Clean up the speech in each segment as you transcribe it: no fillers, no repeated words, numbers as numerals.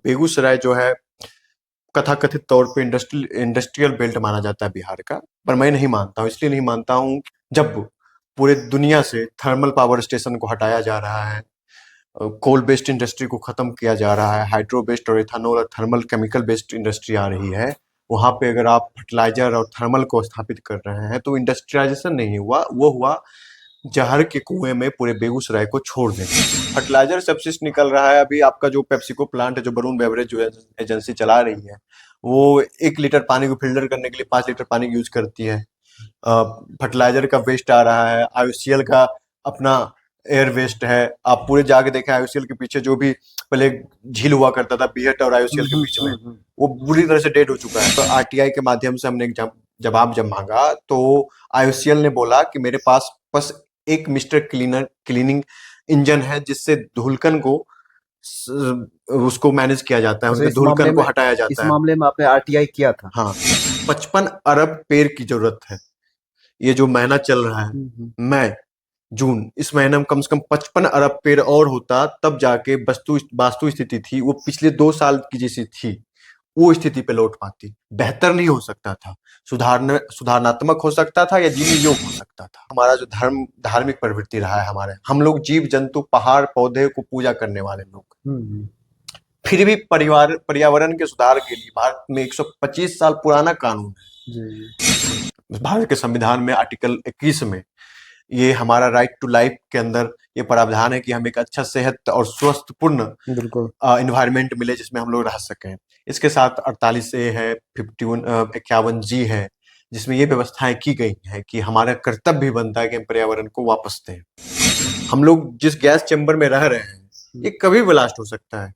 बेगूसराय जो है कथाकथित तौर पे इंडस्ट्रियल बेल्ट माना जाता है बिहार का, पर मैं नहीं मानता हूँ। इसलिए नहीं मानता हूँ, जब पूरे दुनिया से थर्मल पावर स्टेशन को हटाया जा रहा है, कोल बेस्ड इंडस्ट्री को खत्म किया जा रहा है, हाइड्रो बेस्ड और इथेनॉल और थर्मल केमिकल बेस्ड इंडस्ट्री आ रही है, वहां पे अगर आप फर्टिलाइजर और थर्मल को स्थापित कर रहे हैं तो इंडस्ट्रियलाइजेशन नहीं हुआ, वो हुआ जहर के कुएं में पूरे बेगूसराय को छोड़ दें। फर्टिलाइजर सबसिस्ट निकल रहा है। अभी आपका जो पेप्सिको प्लांट है, जो वरुण बेवरेज जो एजेंसी चला रही है, वो 1 लीटर पानी को फिल्टर करने के लिए 5 लीटर पानी यूज करती है। फर्टिलाइजर का वेस्ट आ रहा है, आईओसीएल का अपना एयर वेस्ट है। आप पूरे जाके देखें, आईओसीएल के पीछे जो भी पहले झील हुआ करता था बीहट और आईओसीएल के बीच में, वो बुरी तरह से डेड हो चुका है। तो आरटीआई के माध्यम से हमने एक जवाब जब मांगा तो आईओसीएल ने बोला कि मेरे पास बस एक मिस्टर क्लीनिंग इंजन है, जिससे धुलकन को उसको मैनेज किया जाता है, उनके धुलकन को हटाया जाता है। इस मामले में आपने आरटीआई किया था? हाँ, 55 अरब पेड़ की जरूरत है। ये जो महीना चल रहा है, मई जून, इस महीने में कम से कम 55 अरब पेड़ और होता, तब जाके वास्तु स्थिति थी वो पिछले 2 साल की जैसी थी, वो स्थिति पे लौट पाती। बेहतर नहीं हो सकता था, सुधारनात्मक हो सकता था या जीने योग्य हो सकता था। हमारा जो धार्मिक प्रवृत्ति रहा है, हमारे हम लोग जीव जंतु पहाड़ पौधे को पूजा करने वाले लोग, फिर भी पर्यावरण के सुधार के लिए भारत में 125 साल पुराना कानून है। भारत के संविधान में आर्टिकल 21 में ये हमारा राइट टू लाइफ के अंदर ये प्रावधान है कि हम एक अच्छा सेहत और स्वस्थ पूर्ण एनवायरनमेंट मिले जिसमें हम लोग रह सकें। इसके साथ 48 ए है, 51 जी है, जिसमें ये व्यवस्थाएं की गई है कि हमारा कर्तव्य भी बनता है कि हम पर्यावरण को वापस दें। हम लोग जिस गैस चैम्बर में रह रहे हैं, ये कभी ब्लास्ट हो सकता है।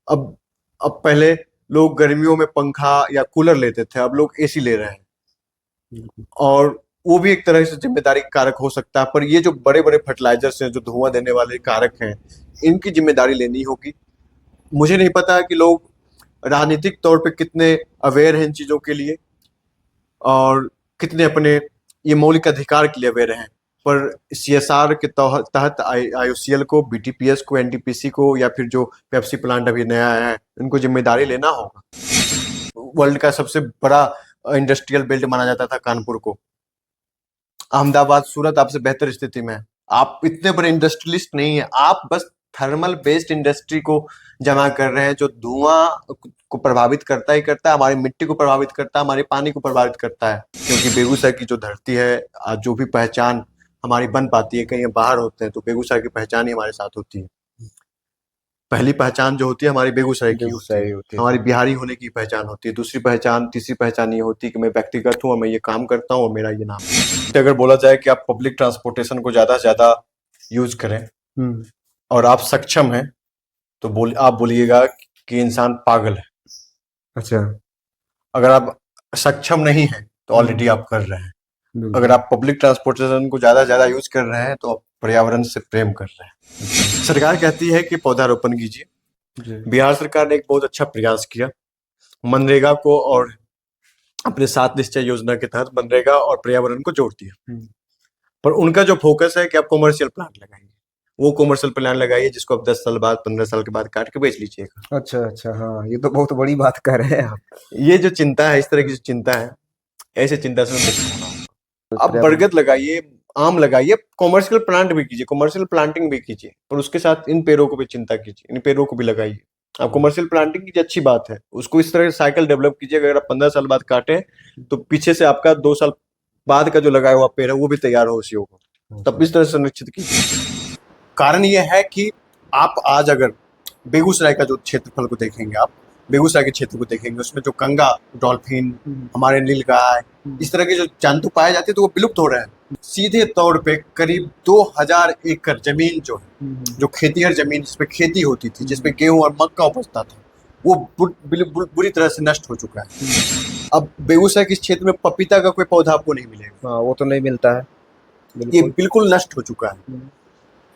अब पहले लोग गर्मियों में पंखा या कूलर लेते थे, अब लोग एसी ले रहे हैं, और वो भी एक तरह से जिम्मेदारी कारक हो सकता है। पर ये जो बड़े बड़े फर्टिलाइजर्स हैं, जो धुआं देने वाले कारक हैं, इनकी जिम्मेदारी लेनी होगी। मुझे नहीं पता कि लोग राजनीतिक तौर पे कितने अवेयर हैं इन चीजों के लिए और कितने अपने ये मौलिक अधिकार के लिए अवेयर हैं, पर सीएसआर के तहत आईओसीएल को, बीटीपीएस को, एनटीपीसी को, या फिर जो पेप्सी प्लांट अभी नया आया है, इनको जिम्मेदारी लेना होगा। वर्ल्ड का सबसे बड़ा इंडस्ट्रियल बेल्ट माना जाता था कानपुर को। अहमदाबाद, सूरत आपसे बेहतर स्थिति में है। आप इतने बड़े इंडस्ट्रियलिस्ट नहीं है, आप बस थर्मल बेस्ड इंडस्ट्री को जमा कर रहे हैं, जो धुआं को प्रभावित करता ही करता है, हमारी मिट्टी को प्रभावित करता है, हमारे पानी को प्रभावित करता है। क्योंकि बेगूसराय की जो धरती है, जो भी पहचान हमारी बन पाती है, कहीं बाहर होते हैं तो बेगूसराय की पहचान ही हमारे साथ होती है। पहली पहचान जो होती है हमारी बेगूसराय की होती है, हमारी बिहारी होने की पहचान होती है। दूसरी पहचान, तीसरी पहचान ये होती है कि मैं व्यक्तिगत हूँ और मैं ये काम करता हूँ और मेरा ये नाम है। अगर बोला जाए कि आप पब्लिक ट्रांसपोर्टेशन को ज्यादा से ज्यादा यूज करें और आप सक्षम हैं, तो आप बोलिएगा कि इंसान पागल है। अच्छा, अगर आप सक्षम नहीं है तो ऑलरेडी आप कर रहे हैं। अगर आप पब्लिक ट्रांसपोर्टेशन को ज्यादा से ज्यादा यूज कर रहे हैं तो आप पर्यावरण से प्रेम कर रहे हैं। सरकार कहती है कि पौधारोपण कीजिए। बिहार सरकार ने एक बहुत अच्छा प्रयास किया, मनरेगा को और अपने 7 निश्चय योजना के तहत मनरेगा और पर्यावरण को जोड़ दिया। पर उनका जो फोकस है कि आप कॉमर्शियल प्लांट लगाइए, वो कॉमर्शियल प्लांट लगाइए जिसको आप 10 साल बाद, 15 साल के बाद काट के बेच लीजिएगा। अच्छा, हाँ, ये तो बहुत बड़ी बात कह रहे हैं आप। ये जो चिंता है, इस तरह की जो चिंता है, ऐसे चिंता से मुक्त होना होगा। आप बरगद लगाइए, आम लगाइए, कॉमर्शियल प्लांट भी कीजिए, कॉमर्शियल प्लांटिंग भी कीजिए, पर उसके साथ इन पेड़ों को भी चिंता कीजिए, इन पेड़ों को भी लगाइए। आप कॉमर्शियल प्लांटिंग कीजिए, अच्छी बात है, उसको इस तरह साइकिल डेवलप कीजिए। अगर आप 15 साल बाद काटे तो पीछे से आपका 2 साल बाद का जो लगाया हुआ पेड़ है वो भी तैयार हो उसी होगा, तब इस तरह से संरक्षित कीजिए। कारण यह है कि आप आज अगर बेगूसराय का जो क्षेत्रफल को देखेंगे, आप बेगूसराय के क्षेत्र को देखेंगे, उसमें जो गंगा डॉल्फिन, हमारे नीलगाय, इस तरह के जो जंतु पाए जाते हैं तो वो विलुप्त हो रहे हैं। सीधे तौर पे करीब 2000 एकड़ जमीन जो है, जो खेतीहर जमीन जिसपे खेती होती थी, जिसपे गेहूं और मक्का उपजता था, वो बुरी तरह से नष्ट हो चुका है। अब बेगूसराय के क्षेत्र में पपीता का कोई पौधा आपको नहीं मिलेगा। वो तो नहीं मिलता है, ये बिल्कुल नष्ट हो चुका है।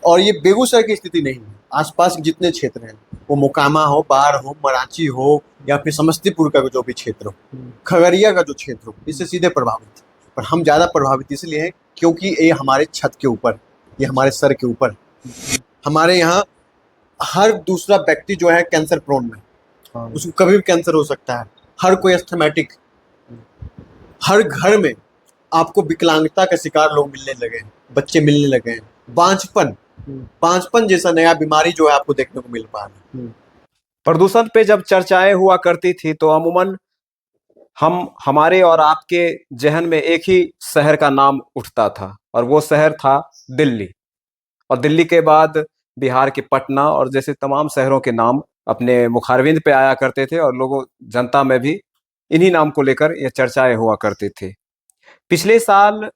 और ये बेगूसराय की स्थिति नहीं है, आसपास के जितने क्षेत्र हैं, वो मोकामा हो, बाढ़ हो, मराची हो, या फिर समस्तीपुर का जो भी क्षेत्र हो, खगड़िया का जो क्षेत्र हो, इससे सीधे प्रभावित। पर हम ज्यादा प्रभावित इसलिए हैं क्योंकि ये हमारे छत के ऊपर, ये हमारे सर के ऊपर, हमारे यहाँ हर दूसरा व्यक्ति जो है कैंसर प्रोन में, हाँ। उसको कभी भी कैंसर हो सकता है। हर कोई अस्थमैटिक, हर घर में आपको विकलांगता का शिकार लोग मिलने लगे हैं, बच्चे मिलने लगे हैं। बांझपन जैसा नया बीमारी जो है आपको देखने को मिल पा रहा है। प्रदूषण पे जब चर्चाएं हुआ करती थी तो अमूमन हमारे और आपके जहन में एक ही शहर का नाम उठता था, और वो शहर था दिल्ली। और दिल्ली के बाद बिहार के पटना और जैसे तमाम शहरों के नाम अपने मुखारबिंद पे आया करते थे, और लोगों जनता में भी इन्हीं नाम को लेकर ये चर्चाएं हुआ करती थी। पिछले साल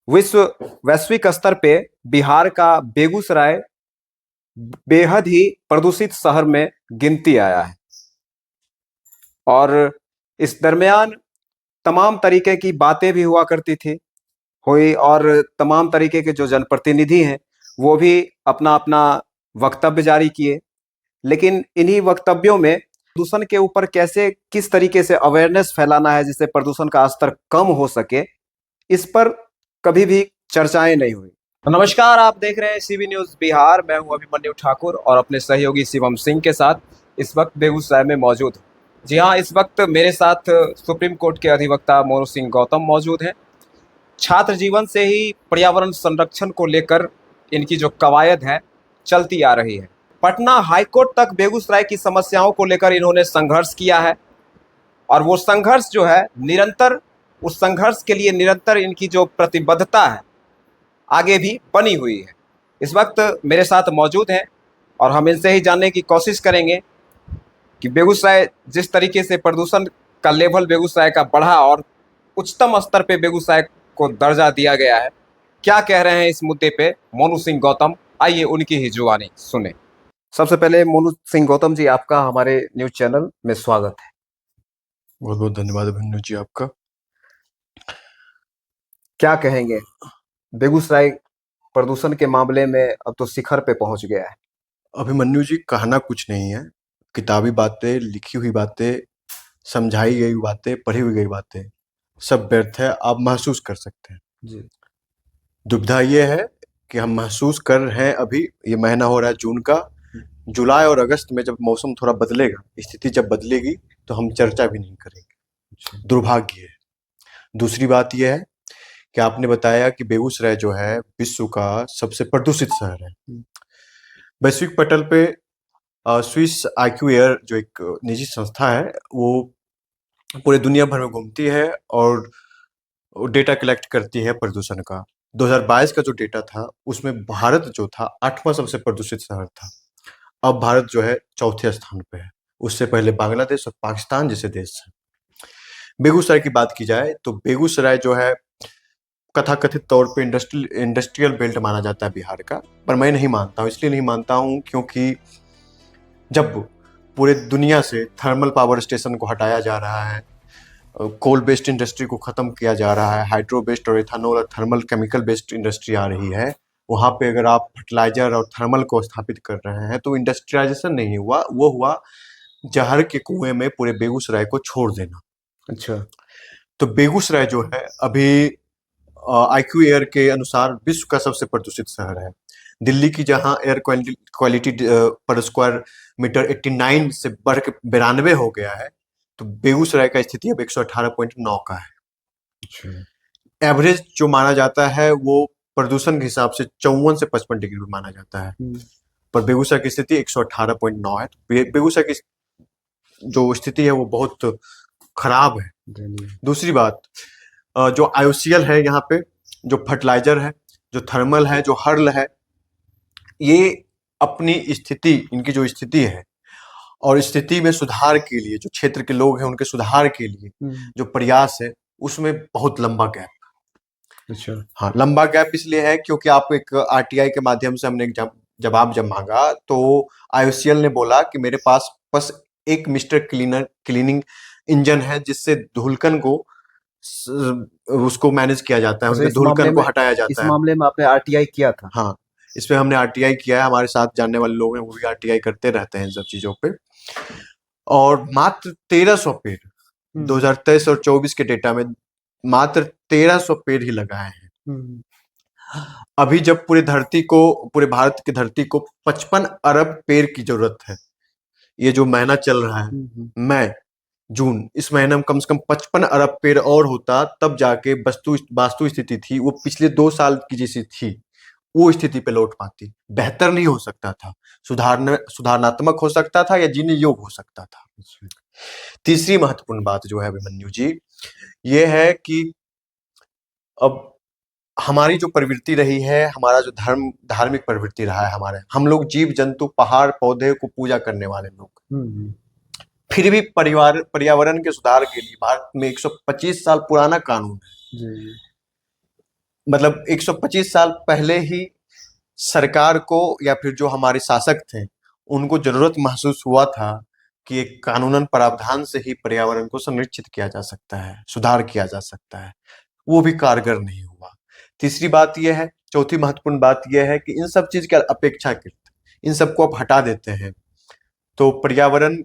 वैश्विक स्तर पे बिहार का बेगूसराय बेहद ही प्रदूषित शहर में गिनती आया है। और इस दरमियान तमाम तरीके की बातें भी हुआ करती थी हुई, और तमाम तरीके के जो जनप्रतिनिधि हैं वो भी अपना अपना वक्तव्य जारी किए। लेकिन इन्हीं वक्तव्यों में प्रदूषण के ऊपर कैसे किस तरीके से अवेयरनेस फैलाना है जिससे प्रदूषण का स्तर कम हो सके, इस पर कभी भी चर्चाएं नहीं हुई। तो नमस्कार, आप देख रहे हैं सीबी न्यूज बिहार। मैं हूं अभिमन्यु ठाकुर और अपने सहयोगी शिवम सिंह के साथ इस वक्त बेगूसराय में मौजूद हूं। जी हाँ, इस वक्त मेरे साथ सुप्रीम कोर्ट के अधिवक्ता मोनू सिंह गौतम मौजूद हैं। छात्र जीवन से ही पर्यावरण संरक्षण को लेकर इनकी जो कवायद है चलती आ रही है। पटना हाईकोर्ट तक बेगूसराय की समस्याओं को लेकर इन्होंने संघर्ष किया है, और वो संघर्ष जो है निरंतर, उस संघर्ष के लिए निरंतर इनकी जो प्रतिबद्धता है आगे भी बनी हुई है। इस वक्त मेरे साथ मौजूद हैं और हम इनसे ही जानने की कोशिश करेंगे कि बेगूसराय जिस तरीके से प्रदूषण का लेवल बेगूसराय का बढ़ा और उच्चतम स्तर पे बेगूसराय को दर्जा दिया गया है, क्या कह रहे हैं इस मुद्दे पे मोनू सिंह गौतम। आइए उनकी ही जुबानी सुने। सबसे पहले मोनू सिंह गौतम जी, आपका हमारे न्यूज चैनल में स्वागत है। बहुत बहुत धन्यवाद अभिमन्यु जी आपका। क्या कहेंगे, बेगूसराय प्रदूषण के मामले में अब तो शिखर पे पहुंच गया है। अभिमन्यु जी, कहना कुछ नहीं है। किताबी बातें, लिखी हुई बातें, समझाई गई बातें, पढ़ी हुई गई बातें सब व्यर्थ है। आप महसूस कर सकते हैं जी। दुविधा ये है कि हम महसूस कर रहे हैं। अभी ये महीना हो रहा है जून का। जुलाई और अगस्त में जब मौसम थोड़ा बदलेगा, स्थिति जब बदलेगी, तो हम चर्चा भी नहीं करेंगे। दुर्भाग्य है। दूसरी बात यह है कि आपने बताया कि बेगूसराय जो है विश्व का सबसे प्रदूषित शहर है। वैश्विक पटल पे स्विस आईक्यू एयर जो एक निजी संस्था है, वो पूरे दुनिया भर में घूमती है और डेटा कलेक्ट करती है प्रदूषण का। 2022 का जो डेटा था उसमें भारत जो था 8वां सबसे प्रदूषित शहर था। अब भारत जो है चौथे स्थान पे है। उससे पहले बांग्लादेश और पाकिस्तान जैसे देश हैं। बेगूसराय की बात की जाए तो बेगूसराय जो है कथाकथित तौर पे इंडस्ट्रियल बेल्ट माना जाता है बिहार का, पर मैं नहीं मानता हूँ। इसलिए नहीं मानता हूँ क्योंकि जब पूरे दुनिया से थर्मल पावर स्टेशन को हटाया जा रहा है, कोल बेस्ड इंडस्ट्री को खत्म किया जा रहा है, हाइड्रो बेस्ड और इथानॉल और थर्मल केमिकल बेस्ड इंडस्ट्री आ रही है, वहाँ पे अगर आप फर्टिलाइजर और थर्मल को स्थापित कर रहे हैं तो इंडस्ट्रियलाइजेशन नहीं हुआ, वो हुआ जहर के कुएं में पूरे बेगूसराय को छोड़ देना। अच्छा। तो बेगूसराय जो है अभी आईक्यू एयर के अनुसार विश्व का सबसे प्रदूषित शहर है। दिल्ली की जहां एयर क्वालिटी पर स्क्वायर मीटर 89 से बढ़ के 92 हो गया है, तो बेगूसराय का स्थिति अब 118.9 का है। अच्छा। एवरेज जो माना जाता है वो प्रदूषण के हिसाब से 54 से 55 डिग्री माना जाता है, पर बेगूसराय की स्थिति 118.9 है। बेगूसराय की जो स्थिति है वो बहुत खराब है। दूसरी बात, जो आईओसीएल है यहाँ पे, जो फर्टिलाइजर है, जो थर्मल है, जो हर्ल है, ये अपनी स्थिति, इनकी जो स्थिति है और स्थिति में सुधार के लिए जो क्षेत्र के लोग हैं उनके सुधार के लिए जो प्रयास है उसमें बहुत लंबा गैप। अच्छा। हाँ, लंबा गैप इसलिए है क्योंकि आप एक आरटीआई के माध्यम से हमने जवाब जब मांगा तो आईओसीएल ने बोला कि मेरे पास बस एक मिस्टर क्लीनिंग इंजन है जिससे धूलकन को उसको मैनेज किया जाता है, उनके धूलकन को हटाया जाता है। इस मामले में आपने आरटीआई किया था? हाँ, इस पे हमने आरटीआई किया है। हमारे साथ जानने वाले लोग हैं वो भी आरटीआई करते रहते हैं इन सब चीजों पे। और मात्र 1300 पेड़ 2023 और 24 के डेटा में मात्र 1300 पेड़ ही लगाए हैं। अभी जब पूरे भारत की धरती को 55 अरब पेड़ की जरूरत है। ये जो महीना चल रहा है, मई जून, इस महीने में कम से कम 55 अरब पेड़ और होता, तब जाके वास्तु स्थिति थी वो पिछले 2 साल की जैसी थी, वो स्थिति पे लौट पाती। बेहतर नहीं हो सकता था, सुधारनात्मक हो सकता था या जीने योग्य हो सकता था। तीसरी महत्वपूर्ण बात जो है अभिमन्यु जी, ये है कि अब हमारी जो प्रवृत्ति रही है, हमारा जो धार्मिक प्रवृत्ति रहा है, हम लोग जीव जंतु पहाड़ पौधे को पूजा करने वाले लोग, फिर भी पर्यावरण के सुधार के लिए भारत में 125 साल पुराना कानून है। मतलब 125 साल पहले ही सरकार को या फिर जो हमारे शासक थे उनको जरूरत महसूस हुआ था कि एक कानूनन प्रावधान से ही पर्यावरण को संरक्षित किया जा सकता है, सुधार किया जा सकता है। वो भी कारगर नहीं हुआ। तीसरी बात यह है, चौथी महत्वपूर्ण बात यह है कि इन सब चीज के अपेक्षाकृत इन सबको आप हटा देते हैं तो पर्यावरण,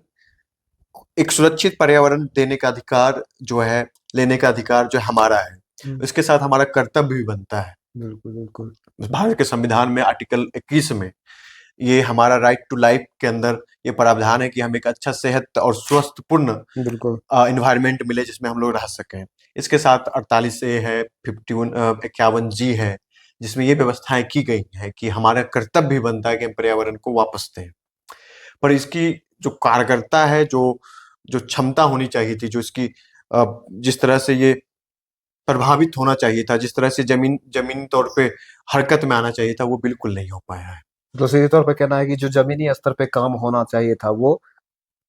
एक सुरक्षित पर्यावरण देने का अधिकार जो है, लेने का अधिकार जो हमारा है, इसके साथ हमारा कर्तव्य भी बनता है। बिल्कुल बिल्कुल। भारत के संविधान में आर्टिकल 21 में ये हमारा राइट टू लाइफ के अंदर ये प्रावधान है कि हम एक अच्छा सेहत और स्वस्थपूर्ण बिल्कुल इन्वायरमेंट मिले जिसमें हम लोग रह सकें। इसके साथ 48 ए है, 51 जी है, जिसमें ये व्यवस्थाएं की गई हैं कि हमारा कर्तव्य भी बनता है कि हम पर्यावरण को वापस दें। पर इसकी जो कारगरता है, जो जो क्षमता होनी चाहिए थी, जो इसकी जिस तरह से ये प्रभावित होना चाहिए था, जिस तरह से जमीनी तौर पे हरकत में आना चाहिए था, वो बिल्कुल नहीं हो पाया है। तो सीधे तौर पे कहना है कि जो जमीनी स्तर पे काम होना चाहिए था वो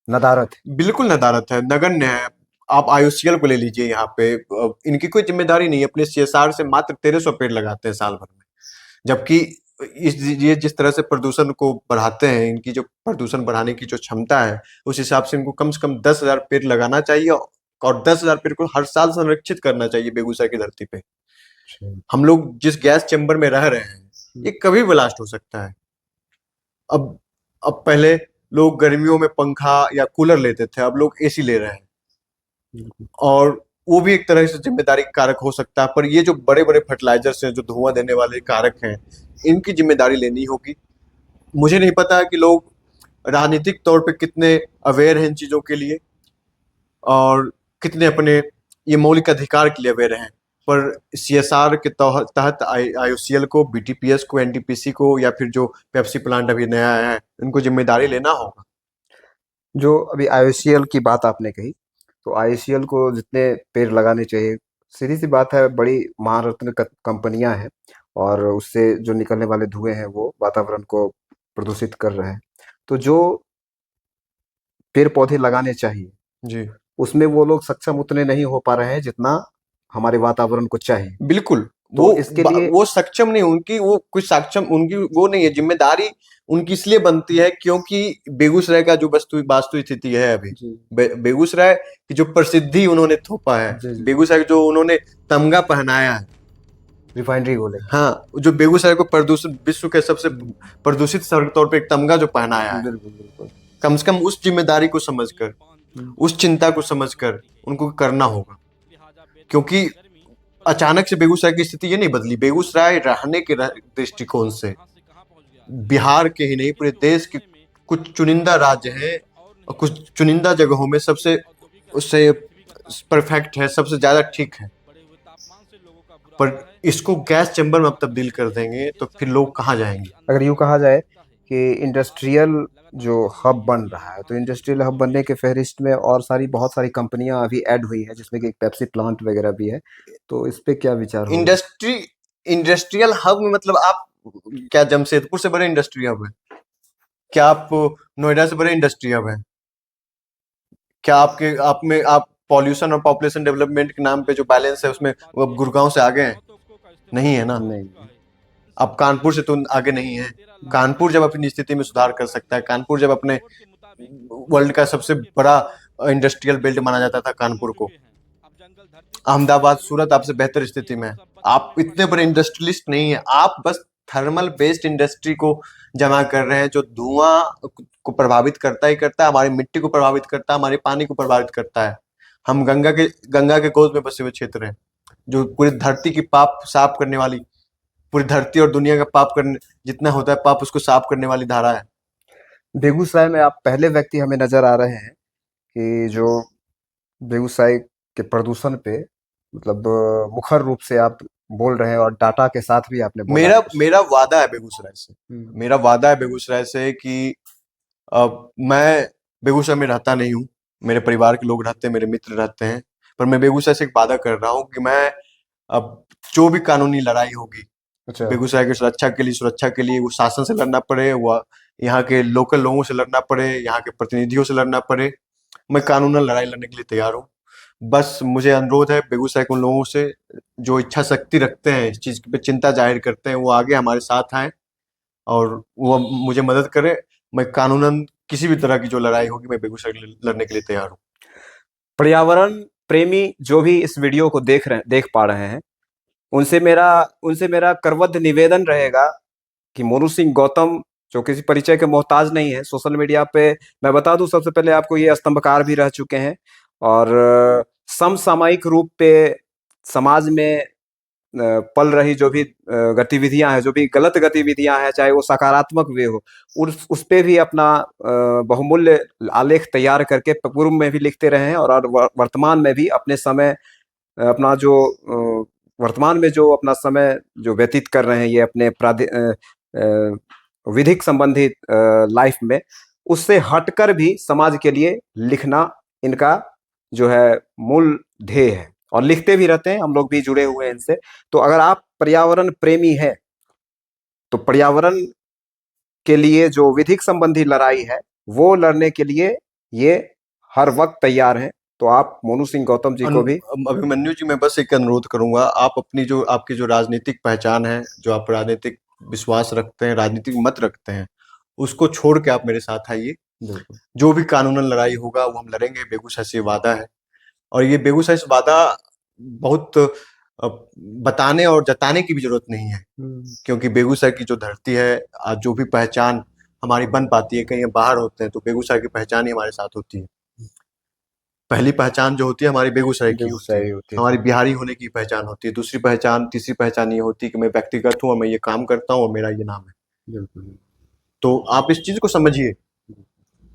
नदारत है। बिल्कुल नदारत है, नगण्य है। आप आईओसीएल को ले लीजिए, यहाँ पे इनकी कोई जिम्मेदारी नहीं है, अपने सीएसआर से मात्र 1300 पेड़ लगाते हैं साल भर में, जबकि ये जिस तरह से प्रदूषण को बढ़ाते हैं, इनकी जो प्रदूषण बढ़ाने की जो क्षमता है, उस हिसाब से इनको कम से कम 10,000 पेड़ लगाना चाहिए और 10,000 पेड़ को हर साल संरक्षित करना चाहिए बेगूसराय की धरती पे। हम लोग जिस गैस चैम्बर में रह रहे हैं, ये कभी ब्लास्ट हो सकता है। अब पहले लोग गर्मियों में पंखा या कूलर लेते थे, अब लोग एसी ले रहे हैं, और वो भी एक तरह से जिम्मेदारी कारक हो सकता है। पर ये जो बड़े बड़े फर्टिलाइजर्स हैं, जो धुआं देने वाले कारक हैं, इनकी जिम्मेदारी लेनी होगी। मुझे नहीं पता कि लोग राजनीतिक तौर पे कितने अवेयर हैं इन चीजों के लिए और कितने अपने ये मौलिक अधिकार के लिए अवेयर हैं, पर सीएसआर के तहत आईओसीएल को, बीटीपीएस को, एनटीपीसी को या फिर जो पेप्सी प्लांट अभी नया आया है, इनको जिम्मेदारी लेना होगा। जो अभी आईओसीएल की बात आपने कही, तो आईओसीएल को जितने पेड़ लगाने चाहिए, सीधी सी बात है, बड़ी महारत्न कंपनियां हैं और उससे जो निकलने वाले धुएं हैं वो वातावरण को प्रदूषित कर रहे हैं। तो जो पेड़ पौधे लगाने चाहिए जी, उसमें वो लोग सक्षम उतने नहीं हो पा रहे हैं जितना हमारे वातावरण को चाहिए। बिल्कुल। तो इसके लिए वो सक्षम नहीं, उनकी वो कुछ सक्षम उनकी वो नहीं है। जिम्मेदारी उनकी इसलिए बनती है क्योंकि बेगूसराय का जो वास्तु स्थिति है अभी, बेगूसराय की जो प्रसिद्धि उन्होंने थोपा है, बेगूसराय जो उन्होंने तमगा पहनाया है, रिफाइनरी बोले, हाँ, जो बेगूसराय को प्रदूषित, विश्व के सबसे प्रदूषित शहर के तौर पे एक तमगा जो पहनाया है, बिल्कुल बिल्कुल, कम से कम उस जिम्मेदारी को समझकर, उस चिंता को समझकर उनको करना होगा। क्योंकि अचानक से बेगूसराय की स्थिति ये नहीं बदली। बेगूसराय रहने के दृष्टिकोण से बिहार के ही नहीं, पूरे देश के कुछ चुनिंदा राज्य हैं और कुछ चुनिंदा जगहों में सबसे उससे परफेक्ट है, सबसे ज्यादा ठीक है। पर इसको गैस चैम्बर में अब तब्दील कर देंगे तो फिर लोग कहाँ जाएंगे? अगर यूँ कहा जाए कि इंडस्ट्रियल जो हब बन रहा है, तो इंडस्ट्रियल हब बनने के फहरिस्त में और बहुत सारी कंपनियां अभी ऐड हुई है, जिसमें कि एक पेप्सी प्लांट वगैरह भी है। तो इस पे क्या विचार होगा? इंडस्ट्रियल हब में मतलब आप क्या जमशेदपुर से बड़े इंडस्ट्री हब है? क्या आप नोएडा से बड़े इंडस्ट्री हब है? क्या आप पॉल्यूशन और पॉपुलेशन डेवलपमेंट के नाम पे जो बैलेंस है उसमें वो अब गुड़गांव से आगे हैं? नहीं है ना। नहीं, अब कानपुर से तो आगे नहीं है। कानपुर जब अपनी स्थिति में सुधार कर सकता है, कानपुर जब अपने वर्ल्ड का सबसे बड़ा इंडस्ट्रियल बेल्ट माना जाता था कानपुर को, अहमदाबाद, सूरत आपसे बेहतर स्थिति में है। आप इतने बड़े इंडस्ट्रियलिस्ट नहीं है, आप बस थर्मल बेस्ड इंडस्ट्री को जमा कर रहे हैं, जो धुआं को प्रभावित करता ही करता है, हमारी मिट्टी को प्रभावित करता है, हमारे पानी को प्रभावित करता है। हम गंगा के गोद में बसे हुए क्षेत्र हैं, जो पूरी धरती की पाप साफ करने वाली, पूरी धरती और दुनिया का पाप करने जितना होता है पाप उसको साफ करने वाली धारा है। बेगूसराय में आप पहले व्यक्ति हमें नजर आ रहे हैं कि जो बेगूसराय के प्रदूषण पे मतलब मुखर रूप से आप बोल रहे हैं और डाटा के साथ भी आपने बोला मेरा है। मेरा वादा है बेगूसराय से, हम्म, मेरा वादा है बेगूसराय से कि मैं बेगूसराय में रहता नहीं हूँ, मेरे परिवार के लोग रहते हैं, मेरे मित्र रहते हैं, पर मैं बेगूसराय से एक वादा कर रहा हूँ कि मैं अब जो भी कानूनी लड़ाई होगी अच्छा। बेगूसराय की सुरक्षा के लिए वो शासन से लड़ना पड़े, वो यहाँ के लोकल लोगों से लड़ना पड़े, यहाँ के प्रतिनिधियों से लड़ना पड़े, मैं कानूनन लड़ाई लड़ने के लिए तैयार हूँ। बस मुझे अनुरोध है बेगूसराय के उन लोगों से जो इच्छा शक्ति रखते हैं, इस चीज पे चिंता जाहिर करते हैं, वो आगे हमारे साथ आए और वो मुझे मदद करें। मैं कानूनन किसी भी तरह की जो लड़ाई होगी मैं बेगूसराय के लिए लड़ने के लिए तैयार हूँ। पर्यावरण प्रेमी जो भी इस वीडियो को देख पा रहे हैं, उनसे मेरा करबद्ध निवेदन रहेगा कि मोनू सिंह गौतम जो किसी परिचय के मोहताज नहीं है, सोशल मीडिया पे मैं बता दूं सबसे पहले आपको, ये स्तंभकार भी रह चुके हैं और समसामयिक रूप पे समाज में पल रही जो भी गतिविधियां हैं, जो भी गलत गतिविधियां हैं, चाहे वो सकारात्मक वे हो, उस पे भी अपना बहुमूल्य आलेख तैयार करके पूर्व में भी लिखते रहे हैं और वर्तमान में भी अपने समय अपना जो वर्तमान में जो अपना समय जो व्यतीत कर रहे हैं ये अपने विधिक संबंधित लाइफ में, उससे हटकर भी समाज के लिए लिखना इनका जो है मूल ध्येय है और लिखते भी रहते हैं, हम लोग भी जुड़े हुए हैं इनसे। तो अगर आप पर्यावरण प्रेमी हैं तो पर्यावरण के लिए जो विधिक संबंधी लड़ाई है वो लड़ने के लिए ये हर वक्त तैयार हैं। तो आप मोनू सिंह गौतम जी को भी अभिमन्यु जी, मैं बस एक अनुरोध करूंगा, आप अपनी जो आपकी जो राजनीतिक पहचान है, जो आप राजनीतिक विश्वास रखते हैं, राजनीतिक मत रखते हैं, उसको छोड़ के आप मेरे साथ आइए। जो भी कानूनन लड़ाई होगा वो हम लड़ेंगे, बेगूसराय से वादा है। और ये बेगूसराय से वादा बहुत बताने और जताने की भी जरूरत नहीं है, क्योंकि बेगूसराय की जो धरती है, आज जो भी पहचान हमारी बन पाती है, कहीं हम बाहर होते हैं तो बेगूसराय की पहचान ही हमारे साथ होती है। पहली पहचान जो होती है हमारी बेगूसराय की होती है, हमारी बिहारी होने की पहचान होती है। दूसरी पहचान, तीसरी पहचान ये होती है कि मैं व्यक्तिगत हूँ और मैं ये काम करता हूँ और मेरा ये नाम है। तो आप इस चीज को समझिए।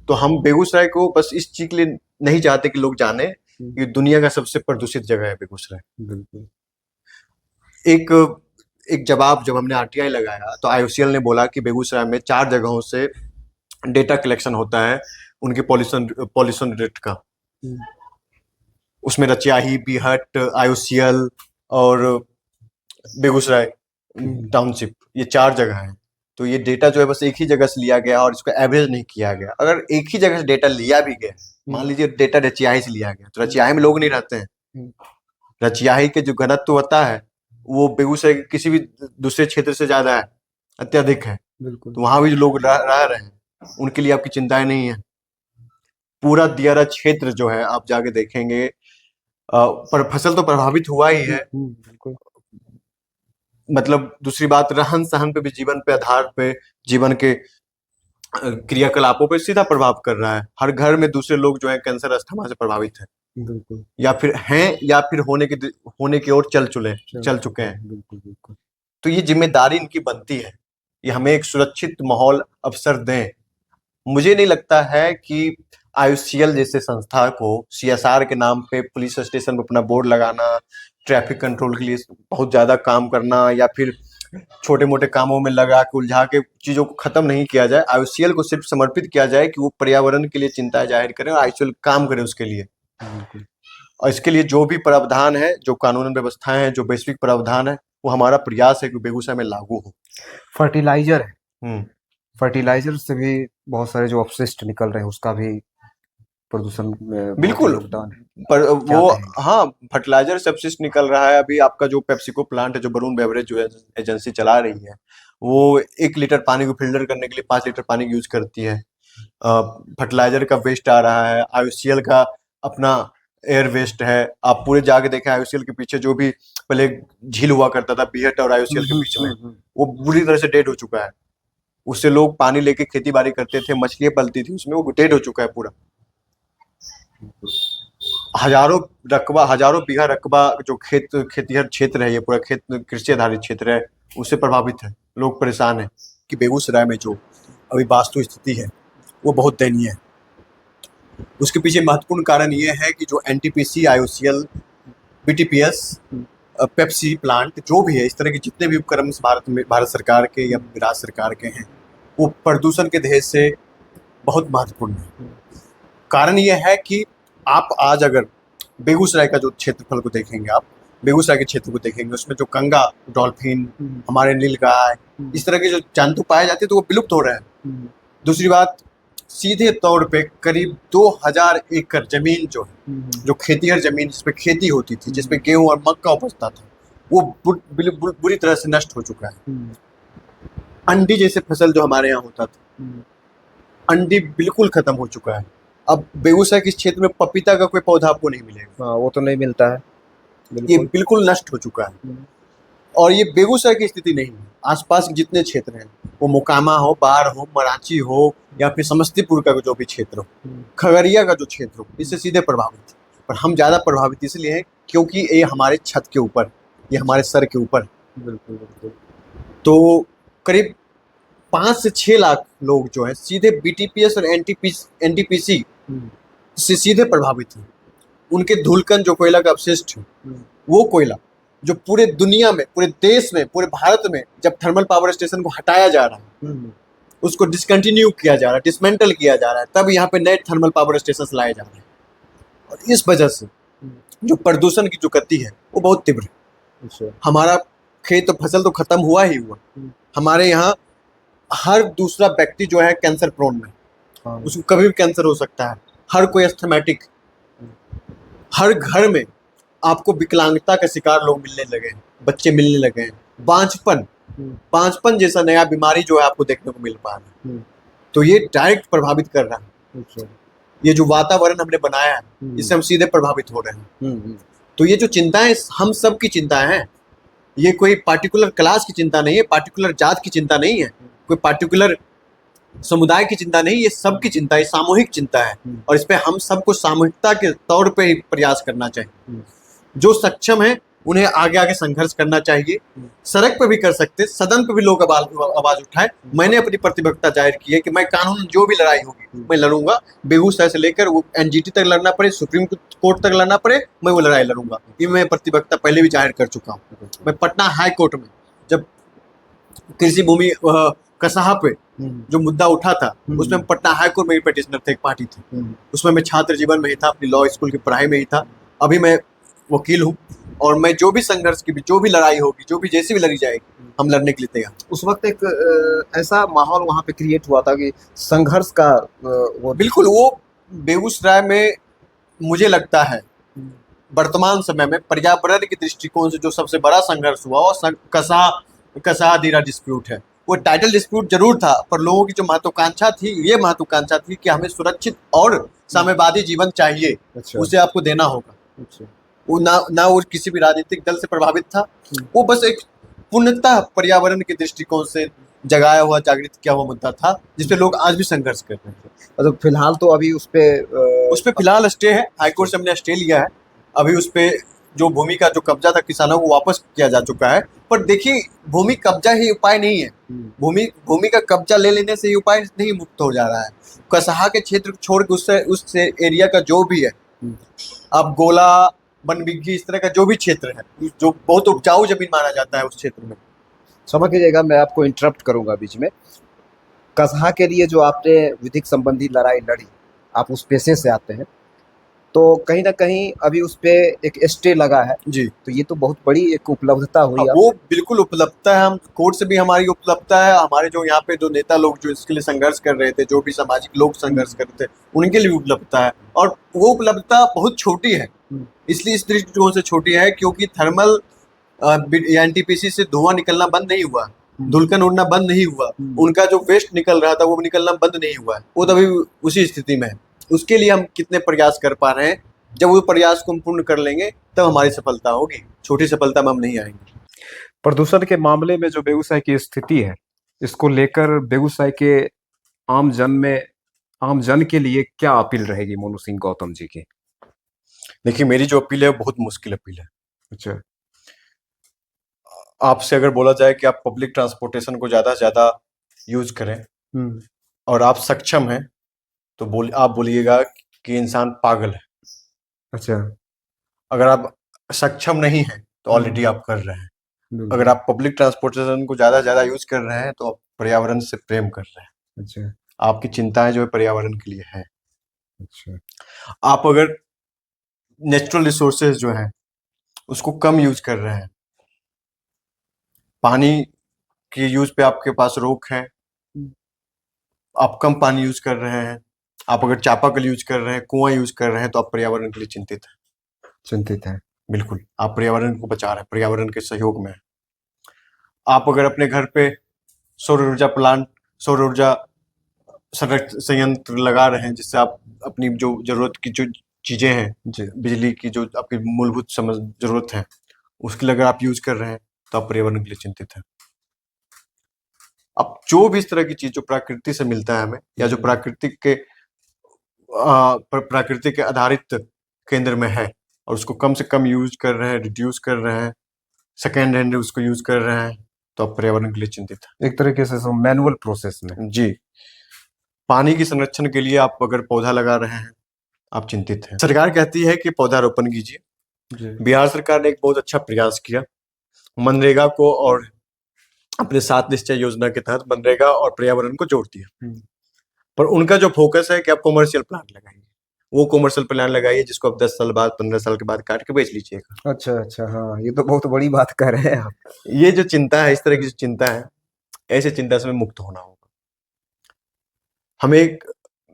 तो हम बेगूसराय को बस इस चीज के लिए नहीं चाहते कि लोग जाने कि दुनिया का सबसे प्रदूषित जगह है बेगूसराय। एक एक जवाब जब हमने आरटीआई लगाया तो आईओसीएल ने बोला कि बेगूसराय में 4 जगहों से डेटा कलेक्शन होता है उनके पॉल्यूशन रेट का। उसमें रचियाही, बीहट, आईओसीएल और बेगूसराय टाउनशिप, ये 4 जगह हैं। तो ये डेटा जो है बस एक ही जगह से लिया गया और इसका एवरेज नहीं किया गया। अगर एक ही जगह से डेटा लिया भी गया, मान लीजिए डेटा रचियाही से लिया गया, तो रचियाही में लोग नहीं रहते हैं। रचियाही के जो घनत्व होता है वो बेगूसराय के किसी भी दूसरे क्षेत्र से ज्यादा है, अत्यधिक है। तो वहां भी जो लोग रह रहे हैं उनके लिए आपकी चिंताएं नहीं है। पूरा दियारा क्षेत्र जो है आप जाके देखेंगे, पर फसल तो प्रभावित हुआ ही है। मतलब दूसरी बात, रहन सहन पे भी, जीवन पे आधार पे, जीवन के क्रियाकलापों पे सीधा प्रभाव कर रहा है। हर घर में दूसरे लोग जो है कैंसर अस्थमा से प्रभावित है, या फिर हैं या फिर होने की ओर चल चुके हैं। तो ये जिम्मेदारी इनकी बनती है, ये हमें एक सुरक्षित माहौल अवसर दें। मुझे नहीं लगता है कि आईओसीएल जैसे संस्था को सीएसआर के नाम पे पुलिस स्टेशन पे अपना बोर्ड लगाना, ट्रैफिक कंट्रोल के लिए बहुत ज्यादा काम करना, या फिर छोटे मोटे कामों में लगा के उलझा के चीजों को खत्म नहीं किया जाए। आईओसीएल को सिर्फ समर्पित किया जाए कि वो पर्यावरण के लिए चिंता जाहिर करें और आईओसीएल काम करे उसके लिए। और इसके लिए जो भी प्रावधान है, जो कानून व्यवस्थाएं हैं, जो वैश्विक प्रावधान है, वो हमारा प्रयास है कि बेगूसराय में लागू हो। फर्टिलाइजर है, फर्टिलाइजर से भी बहुत सारे जो अपशिष्ट निकल रहे हैं उसका भी प्रदूषण में बिल्कुल योगदान है। पर वो, हाँ, फर्टिलाइजर से अपशिष्ट निकल रहा है। अभी आपका जो पेप्सिको प्लांट है, जो वरुण बेवरेज जो एजेंसी चला रही है, वो 1 लीटर पानी को फिल्टर करने के लिए 5 लीटर पानी यूज करती है। फर्टिलाइजर का वेस्ट आ रहा है, आईओसीएल का अपना एयर वेस्ट है। आप पूरे जाके देखें आईओसीएल के पीछे जो भी पहले झील हुआ करता था बीहट और आईओसीएल के बीच में, वो बुरी तरह से डेड हो चुका है। उससे लोग पानी लेके खेती बाड़ी करते थे, मछलियां पलती थी उसमें, वो डेड हो चुका है पूरा। हजारों बीघा रकबा जो खेतिहर क्षेत्र है, ये पूरा खेत कृषि आधारित क्षेत्र है, उससे प्रभावित है, लोग परेशान हैं कि बेगूसराय में जो अभी वास्तु स्थिति है वो बहुत दयनीय है। उसके पीछे महत्वपूर्ण कारण ये है कि जो एनटीपीसी, आईओसीएल, बीटीपीएस, पेप्सी प्लांट जो भी है, इस तरह के जितने भी उपक्रम भारत सरकार के या राज्य सरकार के हैं, वो प्रदूषण के दहेज से बहुत महत्वपूर्ण है। कारण ये है कि आप आज अगर बेगूसराय का जो क्षेत्रफल को देखेंगे, आप बेगूसराय के क्षेत्र को देखेंगे, उसमें जो गंगा डॉल्फिन, हमारे नीलगाय, इस तरह के जो जंतु पाए जाते हैं तो वो विलुप्त हो रहे हैं। दूसरी बात, सीधे तौर पे करीब 2000 एकड़ जमीन जो है, जो खेतीहर जमीन जिसपे खेती होती थी, जिसपे गेहूं और मक्का उपजता था, वो बुरी तरह से नष्ट हो चुका है। अंडी जैसे फसल जो हमारे यहाँ होता था, अंडी बिल्कुल खत्म हो चुका है। अब बेगूसराय के क्षेत्र में पपीता का कोई पौधा आपको नहीं मिलेगा। हाँ, वो तो नहीं मिलता है, ये बिल्कुल नष्ट हो चुका है। और ये बेगूसराय की स्थिति नहीं है, आसपास के जितने क्षेत्र हैं, वो मोकामा हो, बाढ़ हो, मराची हो, या फिर समस्तीपुर का जो भी क्षेत्र हो, खगड़िया का जो क्षेत्र हो, इससे सीधे प्रभावित है। पर हम ज़्यादा प्रभावित इसलिए हैं क्योंकि ये हमारे छत के ऊपर, ये हमारे सर के ऊपर। बिल्कुल बिल्कुल। तो करीब 5 से 6 लाख लोग जो है सीधे बीटीपीएस और एनटीपीसी से सीधे प्रभावित हैं। उनके धूलकण जो कोयला का अपशिष्ट है, वो कोयला जो पूरे दुनिया में, पूरे देश में, पूरे भारत में जब थर्मल पावर स्टेशन को हटाया जा रहा है, उसको डिसकंटिन्यू किया जा रहा है, डिसमेंटल किया जा रहा है, तब यहाँ पे नए थर्मल पावर स्टेशन लाए जा रहे हैं। और इस वजह से जो प्रदूषण की जो गति है वो बहुत तीव्र है। हमारा खेत तो फसल तो खत्म हुआ ही हुआ, हमारे यहाँ हर दूसरा व्यक्ति जो है कैंसर प्रोन में, उसको कभी भी कैंसर हो सकता है। हर कोई एस्थमेटिक, हर घर में आपको विकलांगता का शिकार लोग मिलने लगे हैं, बच्चे मिलने लगे हैं। बांझपन जैसा नया बीमारी जो है आपको देखने को मिल पा रहा है। तो ये डायरेक्ट प्रभावित कर रहा है। ये जो वातावरण हमने बनाया है, इससे हम सीधे प्रभावित हो रहे हैं। तो ये जो चिंताएं हम सब की चिंताएं हैं, ये कोई पार्टिकुलर क्लास की चिंता नहीं है, पार्टिकुलर जात की चिंता नहीं है, कोई पार्टिकुलर समुदाय की चिंता नहीं, ये सबकी चिंता है, सामूहिक चिंता है। और इस पे हम सबको सामूहिकता के तौर पे ही प्रयास करना चाहिए। जो सक्षम है उन्हें आगे आगे संघर्ष करना चाहिए। सड़क पे भी कर सकते, सदन पे भी लोग आवाज उठाए। मैंने अपनी प्रतिबद्धता जाहिर की है कि मैं कानून जो भी लड़ाई होगी मैं लड़ूंगा। बेगूसराय से लेकर वो एनजीटी तक लड़ना पड़े, सुप्रीम कोर्ट तक लड़ना पड़े, मैं वो लड़ाई लड़ूंगा। ये मैं प्रतिबद्धता पहले भी जाहिर कर चुका हूँ। मैं पटना हाई कोर्ट में जब कृषि भूमि कसाहा पे जो मुद्दा उठा था, उसमें पटना हाई कोर्ट में पिटिशनर थे, एक पार्टी थी, उसमें मैं छात्र जीवन में ही था, अपनी लॉ स्कूल की पढ़ाई में ही था। अभी मैं वकील हूँ और मैं जो भी संघर्ष की भी, जो भी लड़ाई होगी, जो भी जैसी भी लड़ी जाएगी, हम लड़ने के लिए तैयार। उस वक्त एक ऐसा माहौल वहाँ पे क्रिएट हुआ था कि संघर्ष का वो बिल्कुल, वो बेगूसराय में मुझे लगता है वर्तमान समय में पर्यावरण के दृष्टिकोण से जो सबसे बड़ा संघर्ष हुआ वो कसाहा दीरा डिस्प्यूट है। वो टाइटल डिस्प्यूट जरूर था, पर लोगों की जो महत्वाकांक्षा थी, ये महत्वाकांक्षा थी कि हमें सुरक्षित और साम्यवादी जीवन चाहिए। उसे आपको देना होगा। वो ना वो किसी भी राजनीतिक दल से प्रभावित था, वो बस एक पूर्णतः पर्यावरण के दृष्टिकोण से जगाया हुआ, जागृत किया हुआ मुद्दा था, जिसपे लोग आज भी संघर्ष कर रहे हैं। मतलब फिलहाल तो अभी उस पे फिलहाल स्टे है, हाईकोर्ट से हमने स्टे लिया है। अभी उस पे जो भूमि का जो कब्जा था किसानों को वापस किया जा चुका है। पर देखिए, भूमि कब्जा ही उपाय नहीं है। भूमि का कब्जा ले लेने से ही उपाय नहीं मुक्त हो जा रहा है। कसाहा के क्षेत्र छोड़ के उस एरिया का जो भी है, अब गोला, बनबिग्घी, इस तरह का जो भी क्षेत्र है, जो बहुत उपजाऊ जमीन माना जाता है, उस क्षेत्र में। समझ लीजिएगा, मैं आपको इंटरप्ट करूंगा बीच में। कसाहा के लिए जो आपने विधिक संबंधी लड़ाई लड़ी, आप उस पेशे से आते हैं, तो कहीं ना कहीं अभी उस पे एक स्टे लगा है जी। तो ये तो बहुत बड़ी एक उपलब्धता हुई। वो बिल्कुल उपलब्धता है। हम कोर्ट से भी हमारी उपलब्धता है, हमारे जो यहाँ पे जो नेता लोग जो इसके लिए संघर्ष कर रहे थे, जो भी सामाजिक लोग संघर्ष कर रहे थे, उनके लिए उपलब्धता है। और वो उपलब्धता बहुत छोटी है, इसलिए इस दृष्टिकोण से छोटी है क्योंकि थर्मल एनटीपीसी से धुआं निकलना बंद नहीं हुआ, धुलकन उड़ना बंद नहीं हुआ, उनका जो वेस्ट निकल रहा था वो निकलना बंद नहीं हुआ है। वो तभी उसी स्थिति में है। उसके लिए हम कितने प्रयास कर पा रहे हैं, जब वो प्रयास को हम पूर्ण कर लेंगे तब हमारी सफलता होगी। छोटी सफलता में हम नहीं आएंगे। प्रदूषण के मामले में जो बेगूसराय की स्थिति है, इसको लेकर बेगूसराय के आम जन के लिए क्या अपील रहेगी मोनू सिंह गौतम जी की? देखिए, मेरी जो अपील है बहुत मुश्किल अपील है। अच्छा। आपसे अगर बोला जाए कि आप पब्लिक ट्रांसपोर्टेशन को ज़्यादा से ज़्यादा यूज करें और आप सक्षम हैं, तो आप बोलिएगा कि इंसान पागल है। अच्छा। अगर आप सक्षम नहीं हैं तो ऑलरेडी आप कर रहे हैं। बिल्कुल। अगर आप पब्लिक ट्रांसपोर्टेशन को ज़्यादा से ज़्यादा यूज कर रहे हैं तो आप पर्यावरण से प्रेम कर रहे हैं। अच्छा। आपकी चिंताएं जो है पर्यावरण के लिए है। अच्छा। आप अगर नेचुरल रिसोर्सेज जो हैं उसको कम यूज कर रहे हैं, पानी के यूज पे आपके पास रोक है, आप कम पानी यूज कर रहे हैं, आप अगर चापाकल यूज कर रहे हैं, कुआं यूज कर रहे हैं, तो आप पर्यावरण के लिए चिंतित हैं। बिल्कुल, आप पर्यावरण को बचा रहे हैं, पर्यावरण के सहयोग में हैं। आप अगर अपने घर पे सौर ऊर्जा संयंत्र लगा रहे हैं, जिससे आप अपनी जो जरूरत की जो चीजें हैं, बिजली की जो आपकी मूलभूत जरूरत है, उसके लिए अगर आप यूज कर रहे हैं तो आप पर्यावरण के लिए चिंतित हैं। अब जो भी इस तरह की चीज जो प्रकृति से मिलता है हमें, या जो प्रकृति के आधारित केंद्र में है, और उसको कम से कम यूज कर रहे हैं, रिड्यूस कर रहे हैं, सेकेंड हैंड उसको यूज कर रहे हैं, तो आप पर्यावरण के लिए चिंतित हैं। एक तरीके से मैनुअल प्रोसेस में। जी। पानी की संरक्षण के लिए आप अगर पौधा लगा रहे हैं, आप चिंतित हैं। सरकार कहती है कि पौधारोपण कीजिए। बिहार सरकार ने एक बहुत अच्छा प्रयास किया, मनरेगा को और अपने 7 निश्चय योजना के तहत मनरेगा और पर्यावरण को जोड़ दिया। पर उनका जो फोकस है कि आप कॉमर्शियल प्लांट लगाइए, वो कॉमर्शियल प्लांट लगाइए जिसको आप 10 साल बाद 15 साल के बाद काट के बेच लीजिएगा। अच्छा अच्छा, हाँ, ये तो बहुत बड़ी बात कह रहे हैं आप। ये जो चिंता है, इस तरह की जो चिंता है, ऐसे चिंता से हमें मुक्त होना होगा। हमें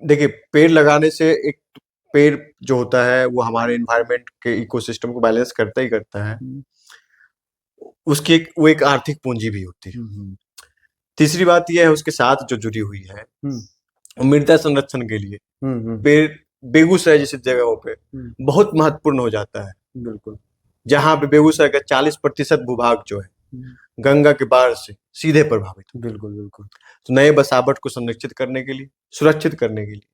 देखिए, पेड़ लगाने से, एक पेड़ जो होता है वो हमारे एनवायरनमेंट के इकोसिस्टम को बैलेंस करता ही करता है, उसकी वो एक आर्थिक पूंजी भी होती है। तीसरी बात यह है उसके साथ जो जुड़ी हुई है, मृदा संरक्षण के लिए पेड़ बेगूसराय जैसी जगहों पे बहुत महत्वपूर्ण हो जाता है। बिल्कुल। जहाँ पे बेगूसराय का 40% भूभाग जो है गंगा के बाढ़ से सीधे प्रभावित। बिल्कुल बिल्कुल। तो नए बसावट को संरक्षित करने के लिए, सुरक्षित करने के लिए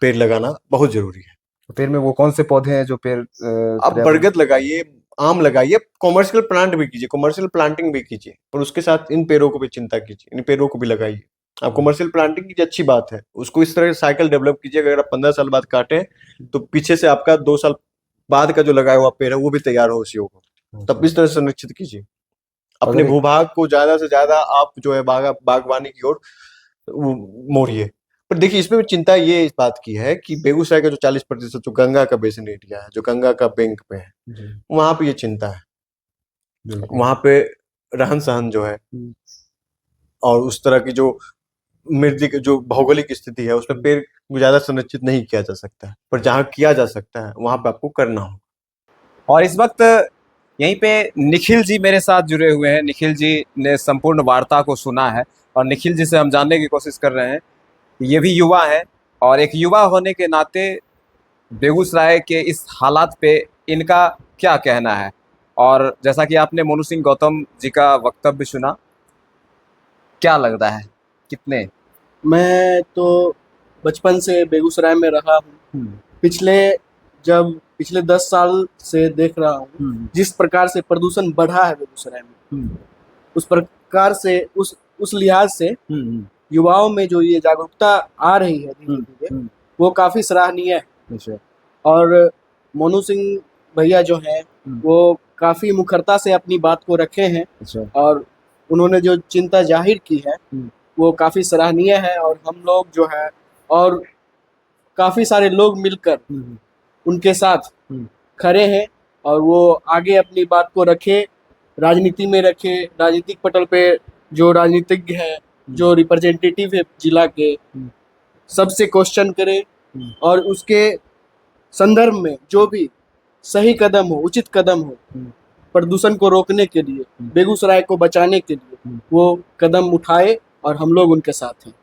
पेड़ लगाना बहुत जरूरी है। पेड़ में वो कौन से पौधे हैं जो पेड़? आप बरगद लगाइए, आम लगाइए, कॉमर्शियल प्लांट भी कीजिए, कॉमर्शियल प्लांटिंग भी कीजिए, पर उसके साथ इन पेड़ों को भी चिंता कीजिए, इन पेड़ों को भी लगाइए। आप कॉमर्शियल प्लांटिंग कीजिए, अच्छी बात है, उसको इस तरह साइकिल डेवलप कीजिए, अगर आप 15 साल बाद काटें तो पीछे से आपका 2 साल बाद का जो लगाया हुआ पेड़ है वो भी तैयार हो उसी होगा। तब इस तरह से संरक्षित कीजिए अपने भूभाग को, ज्यादा से ज्यादा आप जो है बागवानी की ओर मोड़िए। पर देखिए, इसमें भी चिंता ये इस बात की है कि बेगूसराय का जो 40% जो गंगा का बेसिन एरिया है, जो गंगा का बैंक पे है, वहां पे ये चिंता है। वहां पे रहन सहन जो है और उस तरह की जो मृदा की जो भौगोलिक स्थिति है, उसमें पेड़ को ज्यादा संरक्षित नहीं किया जा सकता है, पर जहाँ किया जा सकता है वहां पे आपको करना हो। और इस वक्त यहीं पे निखिल जी मेरे साथ जुड़े हुए हैं। निखिल जी ने संपूर्ण वार्ता को सुना है और निखिल जी से हम जानने की कोशिश कर रहे हैं। ये भी युवा है और एक युवा होने के नाते बेगूसराय के इस हालात पे इनका क्या कहना है। और जैसा कि आपने मोनू सिंह गौतम जी का वक्तव्य सुना, क्या लगता है कितने? मैं तो बचपन से बेगूसराय में रहा हूँ। पिछले 10 साल से देख रहा हूँ जिस प्रकार से प्रदूषण बढ़ा है बेगूसराय में, उस प्रकार से उस लिहाज से युवाओं में जो ये जागरूकता आ रही है धीरे धीरे, वो काफी सराहनीय है। और मोनू सिंह भैया जो है वो काफी मुखरता से अपनी बात को रखे हैं और उन्होंने जो चिंता जाहिर की है वो काफी सराहनीय है। और हम लोग जो है और काफी सारे लोग मिलकर उनके साथ खड़े हैं और वो आगे अपनी बात को रखे, राजनीति में रखे, राजनीतिक पटल पे जो राजनीतिज्ञ है, जो रिप्रेजेंटेटिव है जिला के, सबसे क्वेश्चन करे और उसके संदर्भ में जो भी सही कदम हो, उचित कदम हो, प्रदूषण को रोकने के लिए, बेगूसराय को बचाने के लिए वो कदम उठाए और हम लोग उनके साथ हैं।